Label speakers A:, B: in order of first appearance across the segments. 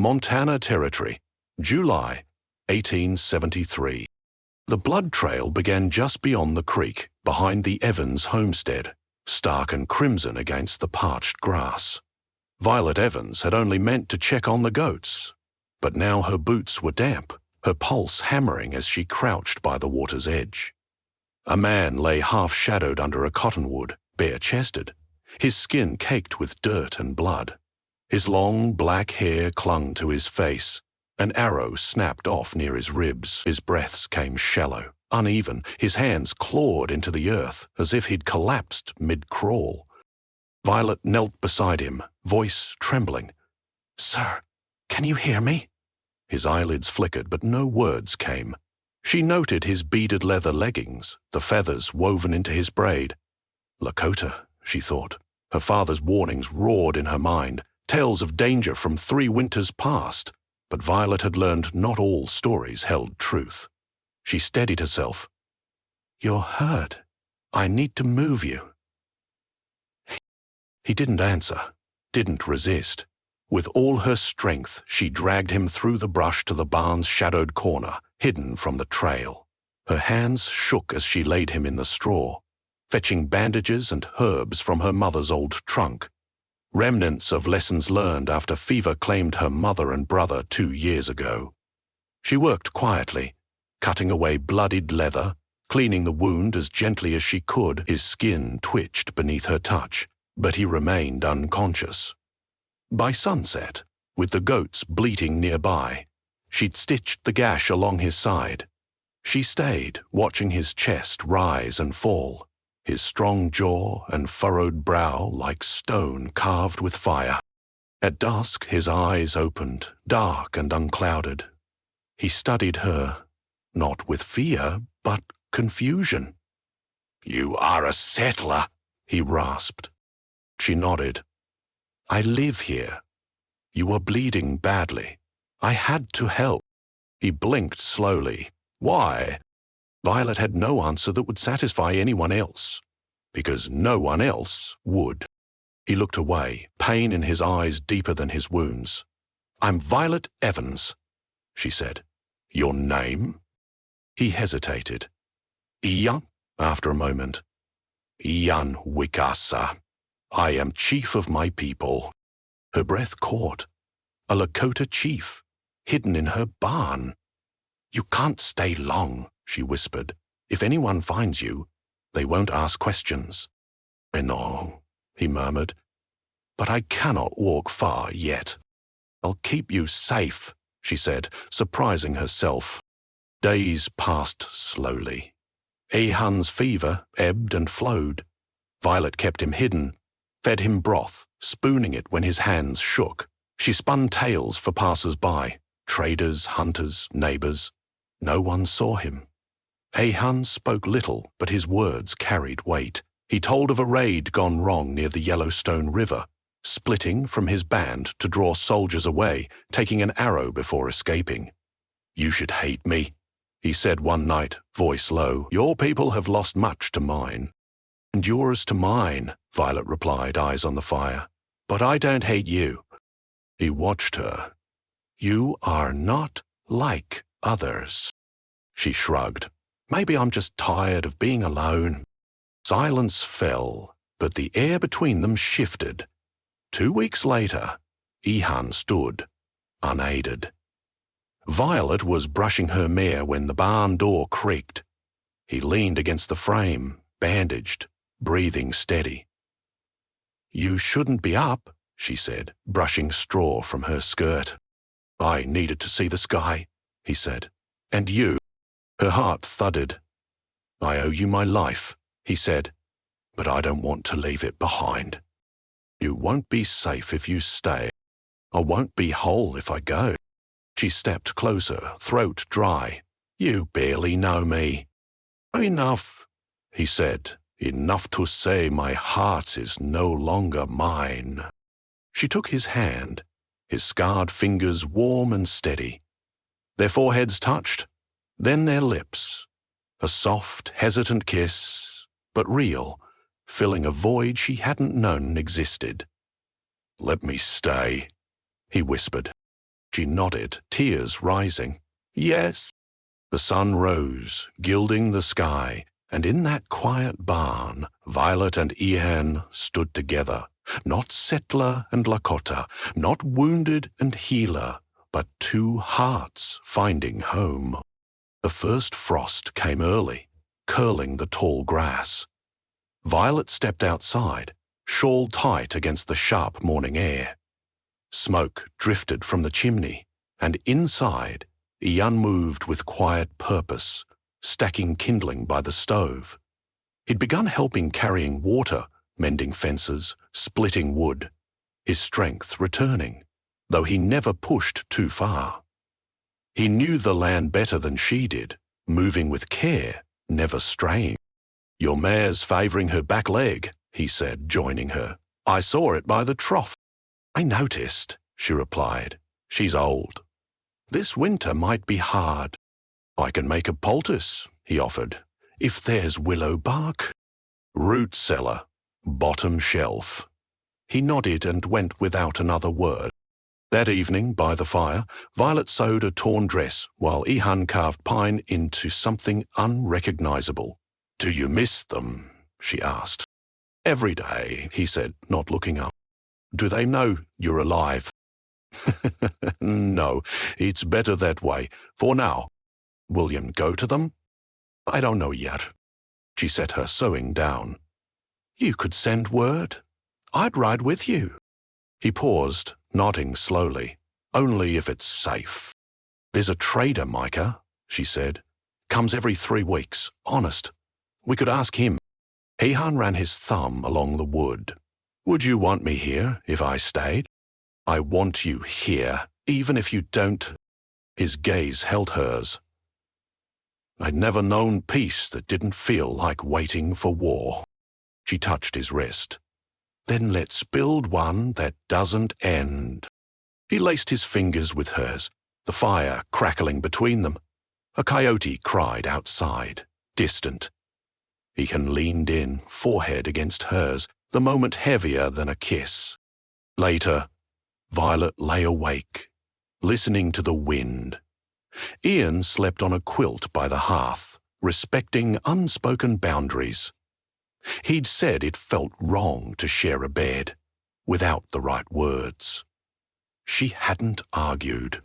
A: Montana Territory, July 1873. The blood trail began just beyond the creek, behind the Evans homestead, stark and crimson against the parched grass. Violet Evans had only meant to check on the goats, but now her boots were damp, her pulse hammering as she crouched by the water's edge. A man lay half-shadowed under a cottonwood, bare-chested, his skin caked with dirt and blood. His long, black hair clung to his face. An arrow snapped off near his ribs. His breaths came shallow, uneven. His hands clawed into the earth as if he'd collapsed mid-crawl. Violet knelt beside him, voice trembling. "Sir, can you hear me?" His eyelids flickered, but no words came. She noted his beaded leather leggings, the feathers woven into his braid. Lakota, she thought. Her father's warnings roared in her mind, tales of danger from 3 winters past. But Violet had learned not all stories held truth. She steadied herself. "You're hurt. I need to move you." He didn't answer, didn't resist. With all her strength, she dragged him through the brush to the barn's shadowed corner, hidden from the trail. Her hands shook as she laid him in the straw, fetching bandages and herbs from her mother's old trunk. Remnants of lessons learned after fever claimed her mother and brother 2 years ago. She worked quietly, cutting away bloodied leather, cleaning the wound as gently as she could. His skin twitched beneath her touch, but he remained unconscious. By sunset, with the goats bleating nearby, she'd stitched the gash along his side. She stayed, watching his chest rise and fall, his strong jaw and furrowed brow like stone carved with fire. At dusk, his eyes opened, dark and unclouded. He studied her, not with fear, but confusion. "You are a settler," he rasped. She nodded. "I live here. You were bleeding badly. I had to help." He blinked slowly. "Why?" Violet had no answer that would satisfy anyone else, because no one else would. He looked away, pain in his eyes deeper than his wounds. "I'm Violet Evans," she said. "Your name?" He hesitated. "Ian," after a moment. "Ian Wikasa. I am chief of my people." Her breath caught. A Lakota chief, hidden in her barn. "You can't stay long," she whispered. "If anyone finds you, they won't ask questions." "I know," he murmured, "but I cannot walk far yet." "I'll keep you safe," she said, surprising herself. Days passed slowly. Ahan's fever ebbed and flowed. Violet kept him hidden, fed him broth, spooning it when his hands shook. She spun tales for passers-by, traders, hunters, neighbors. No one saw him. Ahan spoke little, but his words carried weight. He told of a raid gone wrong near the Yellowstone River, splitting from his band to draw soldiers away, taking an arrow before escaping. "You should hate me," he said one night, voice low. "Your people have lost much to mine." "And yours to mine," Violet replied, eyes on the fire. "But I don't hate you." He watched her. "You are not like others." She shrugged. "Maybe I'm just tired of being alone." Silence fell, but the air between them shifted. 2 weeks later, Ihan stood, unaided. Violet was brushing her mare when the barn door creaked. He leaned against the frame, bandaged, breathing steady. "You shouldn't be up," she said, brushing straw from her skirt. "I needed to see the sky," he said. "And you?" Her heart thudded. "I owe you my life," he said, "but I don't want to leave it behind. You won't be safe if you stay. I won't be whole if I go." She stepped closer, throat dry. "You barely know me." "Enough," he said. "Enough to say my heart is no longer mine." She took his hand, his scarred fingers warm and steady. Their foreheads touched, then their lips. A soft, hesitant kiss, but real, filling a void she hadn't known existed. "Let me stay," he whispered. She nodded, tears rising. Yes. The sun rose, gilding the sky, and in that quiet barn, Violet and Ihan stood together, not settler and Lakota, not wounded and healer, but two hearts finding home. The first frost came early, curling the tall grass. Violet stepped outside, shawl tight against the sharp morning air. Smoke drifted from the chimney, and inside, Ian moved with quiet purpose, stacking kindling by the stove. He'd begun helping carrying water, mending fences, splitting wood, his strength returning, though he never pushed too far. He knew the land better than she did, moving with care, never straying. Your mare's favouring her back leg, he said, joining her. I saw it by the trough. I noticed, she replied. She's old. This winter might be hard. I can make a poultice, he offered, if there's willow bark. Root cellar, bottom shelf. He nodded and went without another word. That evening, by the fire, Violet sewed a torn dress while Ihan carved pine into something unrecognizable. Do you miss them? She asked. Every day, he said, not looking up. Do they know you're alive? No, it's better that way, for now. William, go to them? I don't know yet. She set her sewing down. You could send word. I'd ride with you. He paused, nodding slowly. Only if it's safe. There's a trader, Micah, she said. Comes every 3 weeks, honest. We could ask him. Ihan ran his thumb along the wood. Would you want me here if I stayed? I want you here, even if you don't. His gaze held hers. I'd never known peace that didn't feel like waiting for war. She touched his wrist. Then let's build one that doesn't end. He laced his fingers with hers, the fire crackling between them. A coyote cried outside, distant. Ihan leaned in, forehead against hers, the moment heavier than a kiss. Later, Violet lay awake, listening to the wind. Ian slept on a quilt by the hearth, respecting unspoken boundaries. He'd said it felt wrong to share a bed, without the right words. She hadn't argued.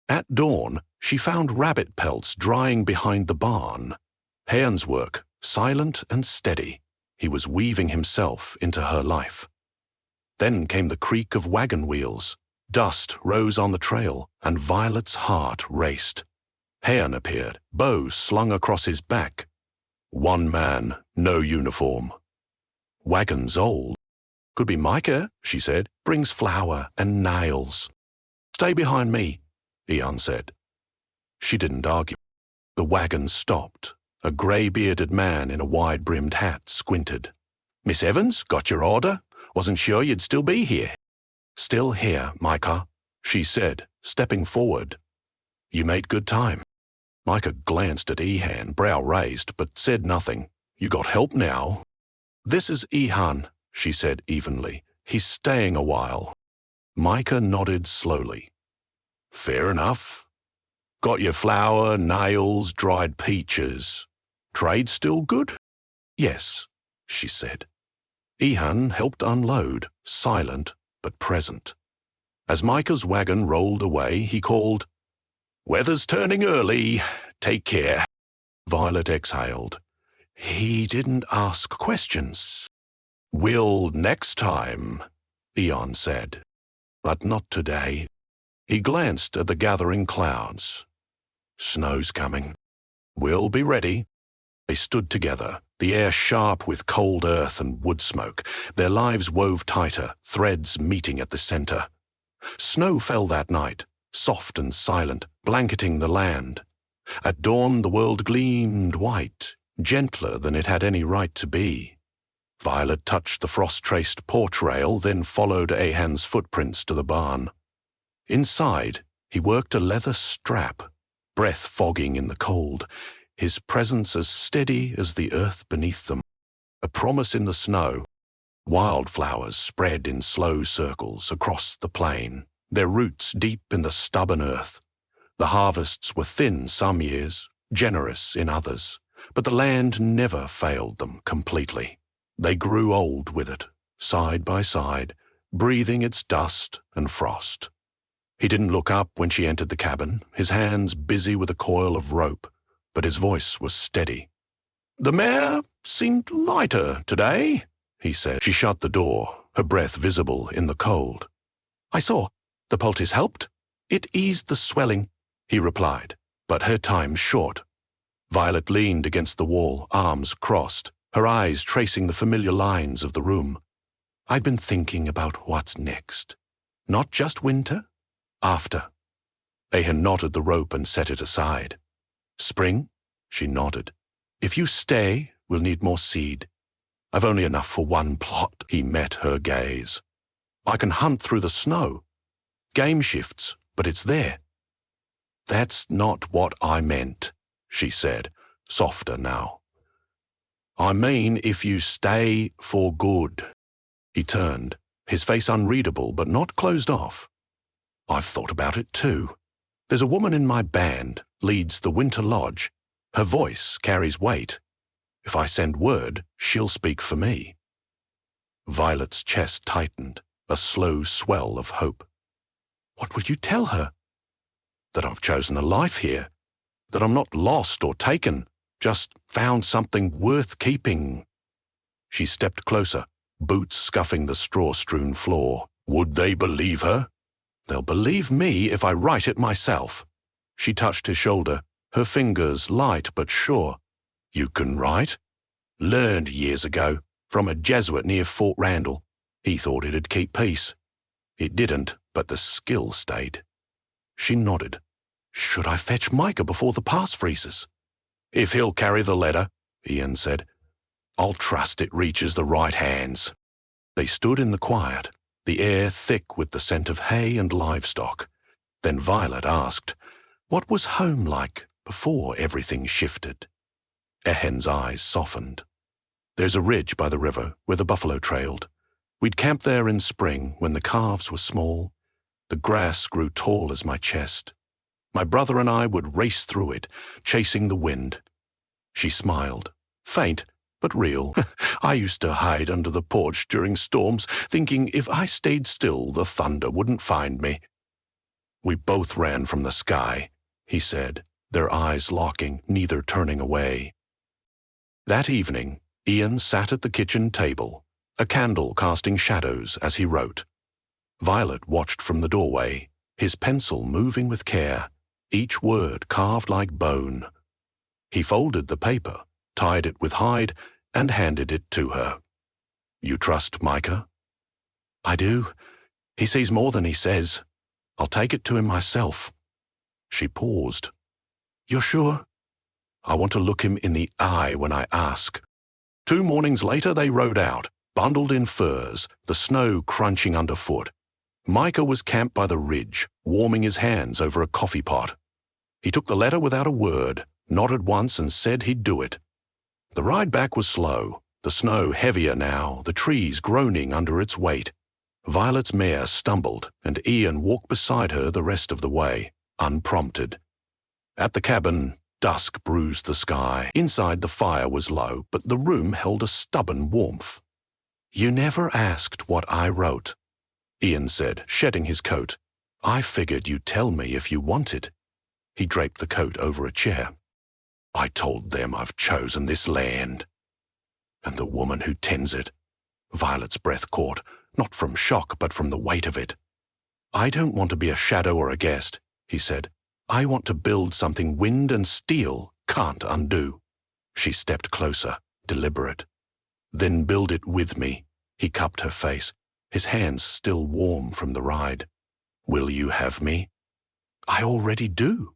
A: At dawn, she found rabbit pelts drying behind the barn. Ian's work, silent and steady, he was weaving himself into her life. Then came the creak of wagon wheels. Dust rose on the trail, and Violet's heart raced. Ian appeared, bow slung across his back. One man, no uniform. Wagon's old. Could be Micah, she said, brings flour and nails. Stay behind me, Ian said. She didn't argue. The wagon stopped. A grey-bearded man in a wide-brimmed hat squinted. Miss Evans, got your order? Wasn't sure you'd still be here. Still here, Micah, she said, stepping forward. You made good time. Micah glanced at Ihan, brow raised, but said nothing. You got help now. This is Ihan, she said evenly. He's staying a while. Micah nodded slowly. Fair enough. Got your flour, nails, dried peaches. Trade still good? Yes, she said. Ihan helped unload, silent but present. As Micah's wagon rolled away, he called, Weather's turning early. Take care. Violet exhaled. He didn't ask questions. Will next time, Ihan said. But not today. He glanced at the gathering clouds. Snow's coming. We'll be ready. They stood together, the air sharp with cold earth and wood smoke, their lives wove tighter, threads meeting at the center. Snow fell that night, soft and silent, blanketing the land. At dawn the world gleamed white, gentler than it had any right to be. Violet touched the frost-traced porch rail, then followed Ihan's footprints to the barn. Inside, he worked a leather strap, breath fogging in the cold, his presence as steady as the earth beneath them. A promise in the snow. Wildflowers spread in slow circles across the plain, their roots deep in the stubborn earth. The harvests were thin some years, generous in others, but the land never failed them completely. They grew old with it, side by side, breathing its dust and frost. He didn't look up when she entered the cabin, his hands busy with a coil of rope, but his voice was steady. "The mare seemed lighter today," he said. She shut the door, her breath visible in the cold. "I saw. The poultice helped. It eased the swelling," he replied, but her time's short. Violet leaned against the wall, arms crossed, her eyes tracing the familiar lines of the room. "I've been thinking about what's next. Not just winter, after." Ahan knotted the rope and set it aside. "Spring?" She nodded. "If you stay, we'll need more seed. I've only enough for one plot." He met her gaze. "I can hunt through the snow. Game shifts, but it's there." "That's not what I meant," she said, softer now. "I mean if you stay for good." He turned, his face unreadable but not closed off. "I've thought about it too. There's a woman in my band, leads the Winter Lodge. Her voice carries weight. If I send word, she'll speak for me." Violet's chest tightened, a slow swell of hope. "What will you tell her?" "That I've chosen a life here. That I'm not lost or taken, just found something worth keeping." She stepped closer, boots scuffing the straw-strewn floor. Would they believe her? "They'll believe me if I write it myself." She touched his shoulder, her fingers light but sure. "You can write?" "Learned years ago, from a Jesuit near Fort Randall. He thought it'd keep peace. It didn't, but the skill stayed." She nodded. "Should I fetch Micah before the pass freezes?" "If he'll carry the letter," Ian said. "I'll trust it reaches the right hands." They stood in the quiet, the air thick with the scent of hay and livestock. Then Violet asked, "What was home like before everything shifted?" Ahan's eyes softened. "There's a ridge by the river where the buffalo trailed. We'd camp there in spring when the calves were small. The grass grew tall as my chest. My brother and I would race through it, chasing the wind." She smiled, faint but real. "I used to hide under the porch during storms, thinking if I stayed still, the thunder wouldn't find me." "We both ran from the sky," he said, their eyes locking, neither turning away. That evening, Ian sat at the kitchen table, a candle casting shadows as he wrote. Violet watched from the doorway, his pencil moving with care, each word carved like bone. He folded the paper, tied it with hide, and handed it to her. "You trust Micah?" "I do. He sees more than he says. I'll take it to him myself." She paused. "You're sure?" "I want to look him in the eye when I ask." 2 mornings later they rode out, bundled in furs, the snow crunching underfoot. Micah was camped by the ridge, warming his hands over a coffee pot. He took the letter without a word, nodded once and said he'd do it. The ride back was slow, the snow heavier now, the trees groaning under its weight. Violet's mare stumbled, and Ian walked beside her the rest of the way, unprompted. At the cabin, dusk bruised the sky. Inside the fire was low, but the room held a stubborn warmth. "You never asked what I wrote," Ian said, shedding his coat. "I figured you'd tell me if you wanted." He draped the coat over a chair. "I told them I've chosen this land. And the woman who tends it." Violet's breath caught, not from shock but from the weight of it. "I don't want to be a shadow or a guest," he said. "I want to build something wind and steel can't undo." She stepped closer, deliberate. "Then build it with me." He cupped her face, his hands still warm from the ride. "Will you have me?" "I already do."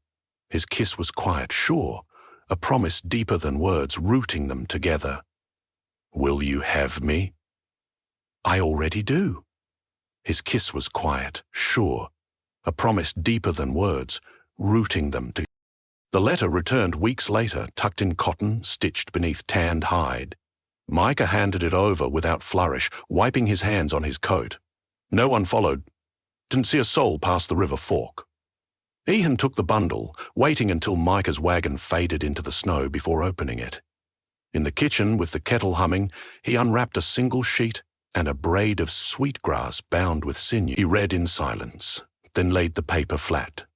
A: His kiss was quiet, sure, a promise deeper than words, rooting them together. "Will you have me?" "I already do." His kiss was quiet, sure, a promise deeper than words, rooting them together. The letter returned weeks later, tucked in cotton, stitched beneath tanned hide. Micah handed it over without flourish, wiping his hands on his coat. No one followed. Didn't see a soul past the river fork. Ian took the bundle, waiting until Micah's wagon faded into the snow before opening it. In the kitchen, with the kettle humming, he unwrapped a single sheet and a braid of sweetgrass bound with sinew. He read in silence, then laid the paper flat.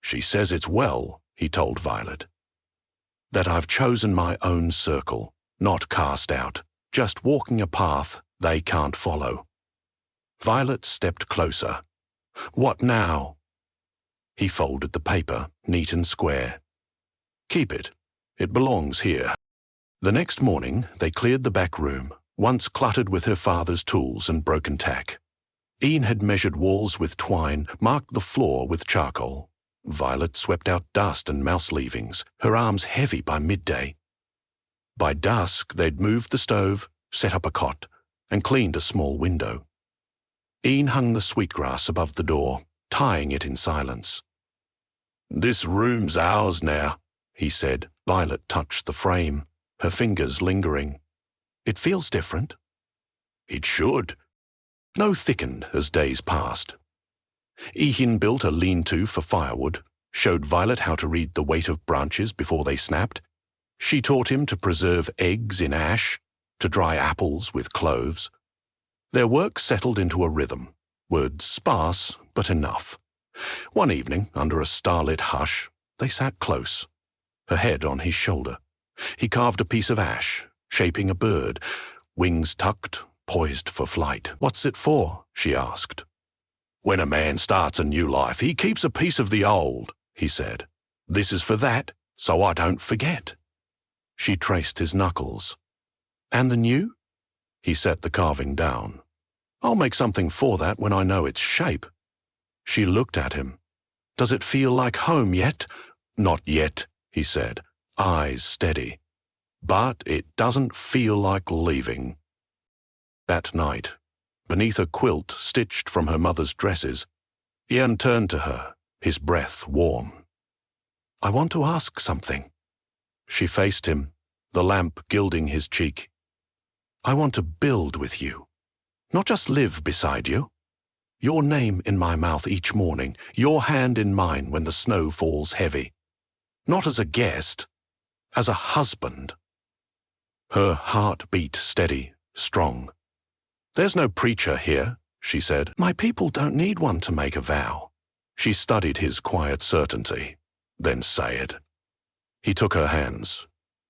A: "She says it's well," he told Violet. "That I've chosen my own circle, not cast out, just walking a path they can't follow." Violet stepped closer. "What now?" He folded the paper, neat and square. "Keep it. It belongs here." The next morning, they cleared the back room, once cluttered with her father's tools and broken tack. Ian had measured walls with twine, marked the floor with charcoal. Violet swept out dust and mouse leavings, her arms heavy by midday. By dusk, they'd moved the stove, set up a cot, and cleaned a small window. Ian hung the sweetgrass above the door, tying it in silence. "This room's ours now," he said. Violet touched the frame, her fingers lingering. "It feels different." "It should." Snow thickened as days passed. Ian built a lean-to for firewood, showed Violet how to read the weight of branches before they snapped. She taught him to preserve eggs in ash, to dry apples with cloves. Their work settled into a rhythm, words sparse but enough. One evening, under a starlit hush, they sat close, her head on his shoulder. He carved a piece of ash, shaping a bird, wings tucked, poised for flight. "What's it for?" she asked. "When a man starts a new life, he keeps a piece of the old," he said. "This is for that, so I don't forget." She traced his knuckles. "And the new?" He set the carving down. "I'll make something for that when I know its shape." She looked at him. "Does it feel like home yet?" "Not yet," he said, eyes steady. "But it doesn't feel like leaving." That night, beneath a quilt stitched from her mother's dresses, Ian turned to her, his breath warm. "I want to ask something." She faced him, the lamp gilding his cheek. "I want to build with you, not just live beside you. Your name in my mouth each morning, your hand in mine when the snow falls heavy. Not as a guest, as a husband." Her heart beat steady, strong. "There's no preacher here," she said. "My people don't need one to make a vow." She studied his quiet certainty. "Then say it." He took her hands.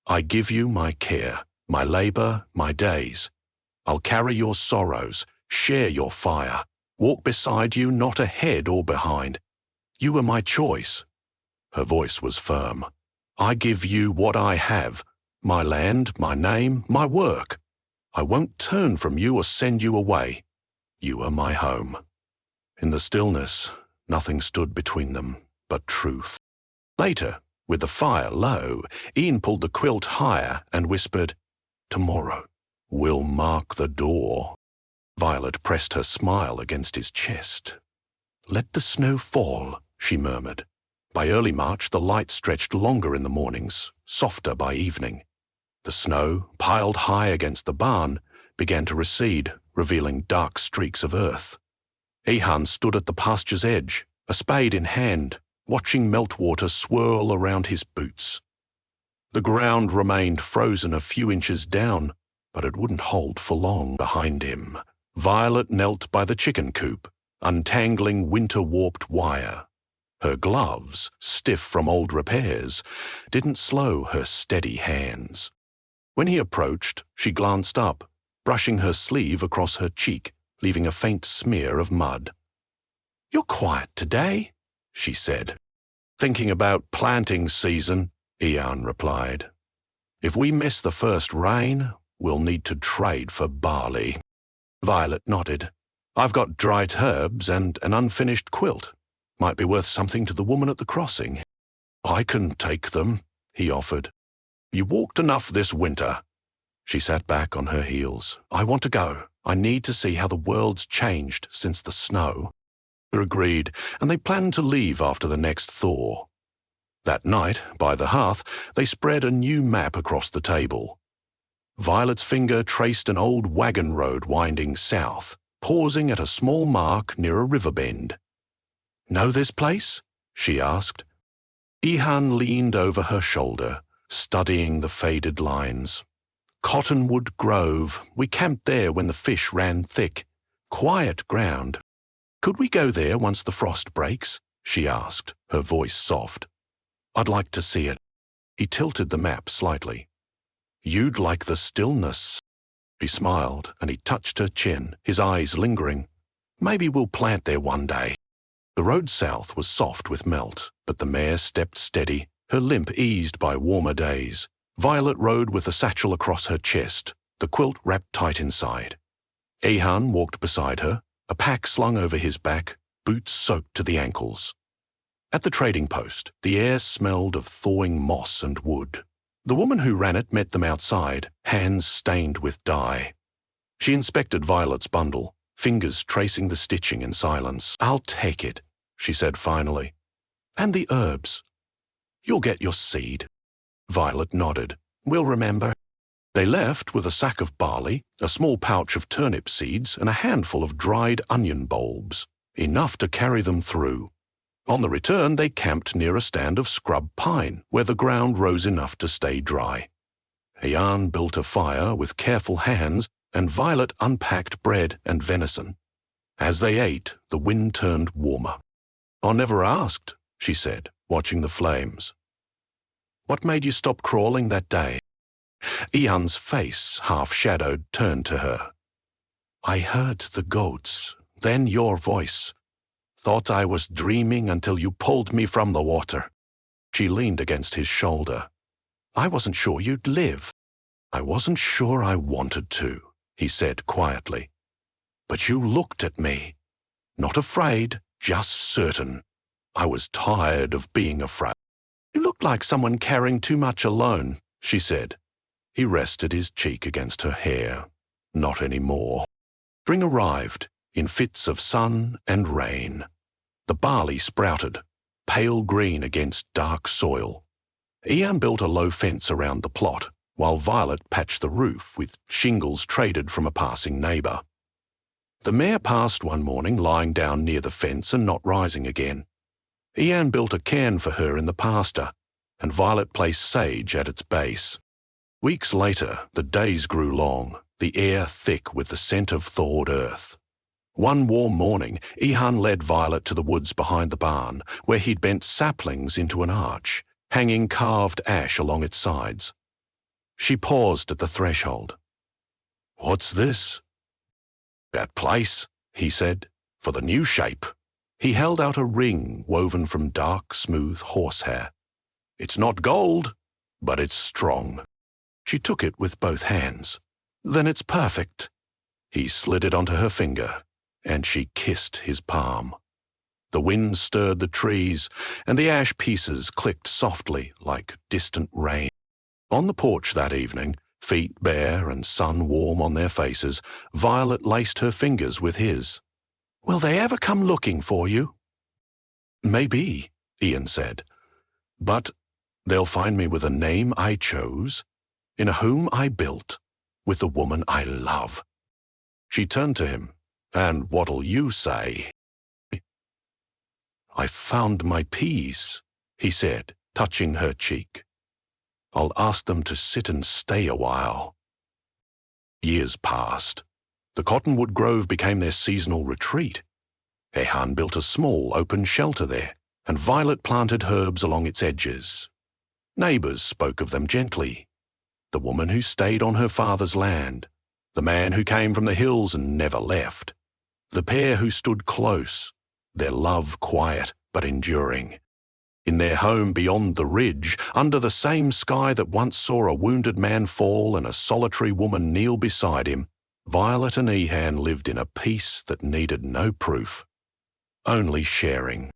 A: "I give you my care, my labor, my days. I'll carry your sorrows, share your fire, walk beside you, not ahead or behind. You are my choice." Her voice was firm. "I give you what I have, my land, my name, my work. I won't turn from you or send you away. You are my home." In the stillness, nothing stood between them but truth. Later, with the fire low, Ian pulled the quilt higher and whispered, "Tomorrow, we'll mark the door." Violet pressed her smile against his chest. "Let the snow fall," she murmured. By early March, the light stretched longer in the mornings, softer by evening. The snow, piled high against the barn, began to recede, revealing dark streaks of earth. Ian stood at the pasture's edge, a spade in hand, watching meltwater swirl around his boots. The ground remained frozen a few inches down, but it wouldn't hold for long. Behind him, Violet knelt by the chicken coop, untangling winter-warped wire. Her gloves, stiff from old repairs, didn't slow her steady hands. When he approached, she glanced up, brushing her sleeve across her cheek, leaving a faint smear of mud. "You're quiet today," she said. "Thinking about planting season," Ian replied. "If we miss the first rain, we'll need to trade for barley." Violet nodded. "I've got dried herbs and an unfinished quilt. Might be worth something to the woman at the crossing." "I can take them," he offered. "You walked enough this winter." She sat back on her heels. "I want to go. I need to see how the world's changed since the snow." They agreed, and they planned to leave after the next thaw. That night, by the hearth, they spread a new map across the table. Violet's finger traced an old wagon road winding south, pausing at a small mark near a river bend. "Know this place?" she asked. Ihan leaned over her shoulder, studying the faded lines. "Cottonwood Grove. We camped there when the fish ran thick. Quiet ground. Could we go there once the frost breaks?" she asked, her voice soft. "I'd like to see it." He tilted the map slightly. "You'd like the stillness." She smiled, and he touched her chin, his eyes lingering. "Maybe we'll plant there one day." The road south was soft with melt, but the mare stepped steady, her limp eased by warmer days. Violet rode with a satchel across her chest, the quilt wrapped tight inside. Ihan walked beside her, a pack slung over his back, boots soaked to the ankles. At the trading post, the air smelled of thawing moss and wood. The woman who ran it met them outside, hands stained with dye. She inspected Violet's bundle, fingers tracing the stitching in silence. "I'll take it," she said finally. "And the herbs." "You'll get your seed." Violet nodded. "We'll remember." They left with a sack of barley, a small pouch of turnip seeds, and a handful of dried onion bulbs, enough to carry them through. On the return, they camped near a stand of scrub pine, where the ground rose enough to stay dry. Ihan built a fire with careful hands, and Violet unpacked bread and venison. As they ate, the wind turned warmer. "I never asked," she said, watching the flames. "What made you stop crawling that day?" Ian's face, half-shadowed, turned to her. "I heard the goats, then your voice. Thought I was dreaming until you pulled me from the water." She leaned against his shoulder. "I wasn't sure you'd live." "I wasn't sure I wanted to," he said quietly. "But you looked at me. Not afraid, just certain. I was tired of being afraid." "You looked like someone carrying too much alone," she said. He rested his cheek against her hair. "Not anymore." Spring arrived, in fits of sun and rain. The barley sprouted, pale green against dark soil. Ian built a low fence around the plot, while Violet patched the roof with shingles traded from a passing neighbour. The mare passed one morning lying down near the fence and not rising again. Ian built a cairn for her in the pasture, and Violet placed sage at its base. Weeks later, the days grew long, the air thick with the scent of thawed earth. One warm morning, Ihan led Violet to the woods behind the barn, where he'd bent saplings into an arch, hanging carved ash along its sides. She paused at the threshold. "What's this?" "That place," he said, "for the new shape." He held out a ring woven from dark, smooth horsehair. "It's not gold, but it's strong." She took it with both hands. "Then it's perfect." He slid it onto her finger, and she kissed his palm. The wind stirred the trees, and the ash pieces clicked softly like distant rain. On the porch that evening, feet bare and sun warm on their faces, Violet laced her fingers with his. "Will they ever come looking for you?" "Maybe," Ian said. "But they'll find me with a name I chose, in a home I built, with the woman I love." She turned to him. "And what'll you say?" "I found my peace," he said, touching her cheek. "I'll ask them to sit and stay a while." Years passed. The cottonwood grove became their seasonal retreat. Ihan built a small open shelter there, and Violet planted herbs along its edges. Neighbors spoke of them gently. The woman who stayed on her father's land, the man who came from the hills and never left, the pair who stood close, their love quiet but enduring. In their home beyond the ridge, under the same sky that once saw a wounded man fall and a solitary woman kneel beside him, Violet and Ihan lived in a peace that needed no proof, only sharing.